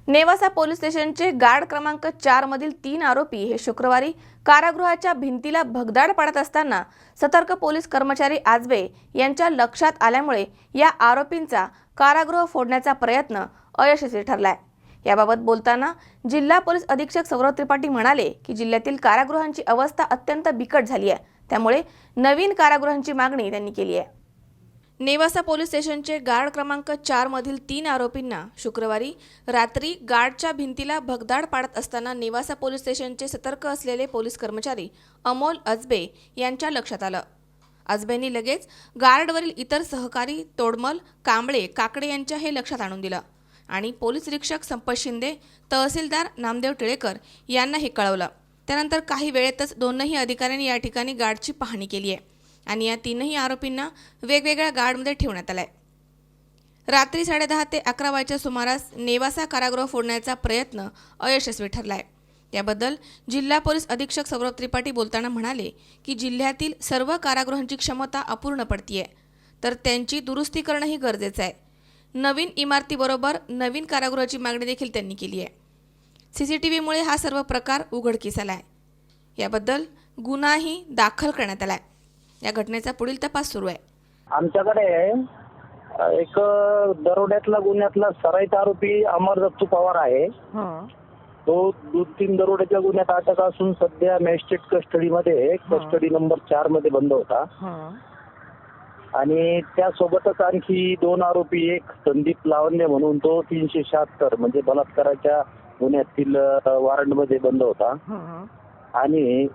Nevasa police स्टेशनचे guard क्रमांक 4 मधील 3 आरोपी हे शुक्रवारी कारागृहाच्या भिंतीला भगदाड पाडत असताना सतर्क पोलीस कर्मचारी आजबे यांच्या लक्षात आल्यामुळे या आरोपींचा कारागृह फोडण्याचा प्रयत्न अयशस्वी ठरलाय। याबाबत बोलताना जिल्हा पोलीस अधीक्षक सौरव त्रिपाठी म्हणाले की जिल्ह्यातील कारागृहांची अवस्था अत्यंत बिकट झाली आहे, त्यामुळे नवीन कारागृहांची मागणी त्यांनी केली आहे। नेवासा पोलीस स्टेशनचे गार्ड क्रमांक 4 मधील 3 आरोपींना शुक्रवारी रात्री गार्डच्या भिंतीला भगदाड पाडत असताना नेवासा पोलीस स्टेशनचे सतर्क असलेले पोलीस कर्मचारी अमोल अजबे यांच्या लक्षात आलं। अजबेंनी लगेच गार्डवरील इतर सहकारी तोडमल, कांबळे, काकडे यांच्या हे लक्षात आणून दिलं आणि पोलीस निरीक्षक संपत शिंदे, तहसीलदार नामदेव टिळेकर यांना हे कळवलं। त्यानंतर काही वेळेतच दोनही अधिकाऱ्यांनी या ठिकाणी गार्डची पाहणी केली आहे आणि या तीनही आरोपींना वेगवेगळ्या गार्डमध्ये ठेवण्यात आलाय। रात्री 10:30 ते 11 वाजेच्या सुमारास नेवासा कारागृह फोडण्याचा प्रयत्न अयशस्वी ठरलाय। याबद्दल जिल्हा पोलीस अधीक्षक सौरव त्रिपाठी बोलताना म्हणाले की जिल्ह्यातील सर्व कारागृहांची क्षमता अपूर्ण पडतीये, तर त्यांची दुरुस्ती करणंही गरजेचं आहे। नवीन इमारतीबरोबर नवीन कारागृहाची मागणी देखील त्यांनी केली आहे। सीसीटीव्हीमुळे हा सर्व प्रकार उघडकीस आलाय। याबद्दल गुन्हाही दाखल करण्यात आलाय। या घटनेचा पुढील तपास सुरू आहे। आमच्याकडे एक दरोड्यातला गुन्ह्यातला सराईत आरोपी अमर दत्तू पवार आहे। तो 2-3 दरोड्याच्या गुन्ह्यात अटक असून सध्या मॅजिस्ट्रेट कस्टडीमध्ये कस्टडी नंबर 4 मध्ये बंद होता आणि त्यासोबतच आणखी 2 आरोपी, एक संदीप लावण्य म्हणून तो 376 म्हणजे बलात्काराच्या गुन्ह्यातील वॉरंटमध्ये बंद होता आणि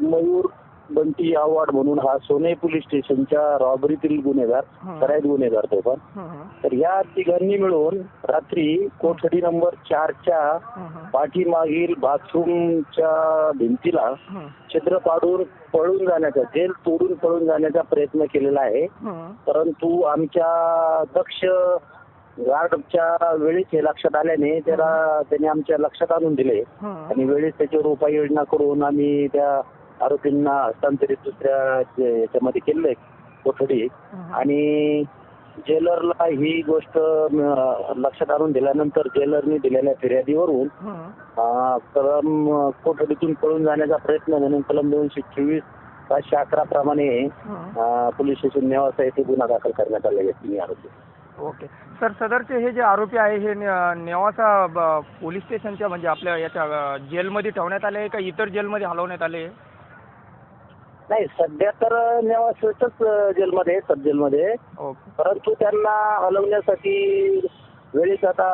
मयूर बंटी आव्हाड म्हणून हा सोने पोलीस स्टेशनच्या रॉबरीतील गुन्हेगार, सराईत गुन्हेगार तो पण। तर या तिघांनी मिळून रात्री कोठडी नंबर 4च्या पाठीमागील बाथरूमच्या भिंतीला छिद्र पाडून पळून जाण्याचा, जेल तोडून पळून जाण्याचा प्रयत्न केलेला आहे। परंतु आमच्या दक्ष गार्डच्या वेळेस हे लक्षात आल्याने त्याने आमच्या लक्षात आणून दिले आणि वेळेस त्याच्यावर उपाययोजना करून आम्ही त्या आरोपींना हस्तांतरित दुसऱ्या याच्यामध्ये केलंय कोठडी आणि जेलरला ही गोष्ट लक्षात आणून दिल्यानंतर जेलरने दिलेल्या फिर्यादीवरून कलम कोठडीतून पळून जाण्याचा प्रयत्न म्हणून कलम 224/511 प्रमाणे पोलीस स्टेशन नेवासा येथे गुन्हा दाखल करण्यात आला आहे 3 आरोपी। ओके सर, सदरचे हे जे आरोपी आहे हे नेवासा पोलीस स्टेशनच्या म्हणजे आपल्या याच्या जेलमध्ये ठेवण्यात आले का इतर जेलमध्ये हलवण्यात आले? नाही, सध्या तर नेवासाच्याच जेलमध्ये, सब जेलमध्ये, परंतु त्यांना हलवण्यासाठी वेळेस आता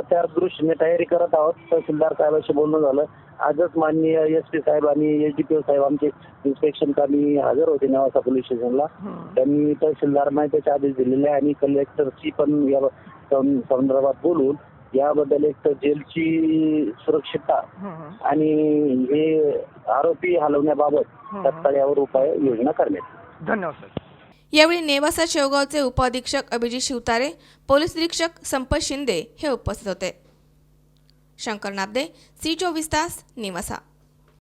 त्या दृष्टीने तयारी करत आहोत। तहसीलदार साहेबांशी बोलणं झालं। आजच माननीय SP साहेब आणि SDPO साहेब आमचे इन्स्पेक्शन कामी हजर होते नेवासा पोलीस स्टेशनला। त्यांनी तहसीलदारांना त्याचे आदेश दिलेले आहे आणि कलेक्टरची पण या संदर्भात बोलून याबद्दल एक तर जेलची सुरक्षितता आणि हे आरोपी हलवण्याबाबत तत्काळ यावर उपाययोजना करण्यात। धन्यवाद सर। यावेळी नेवासा शेवगावचे उपअधीक्षक अभिजित शिवतारे, पोलीस निरीक्षक संपत शिंदे हे उपस्थित होते। शंकर नाबदे, C24 तास, नेवासा।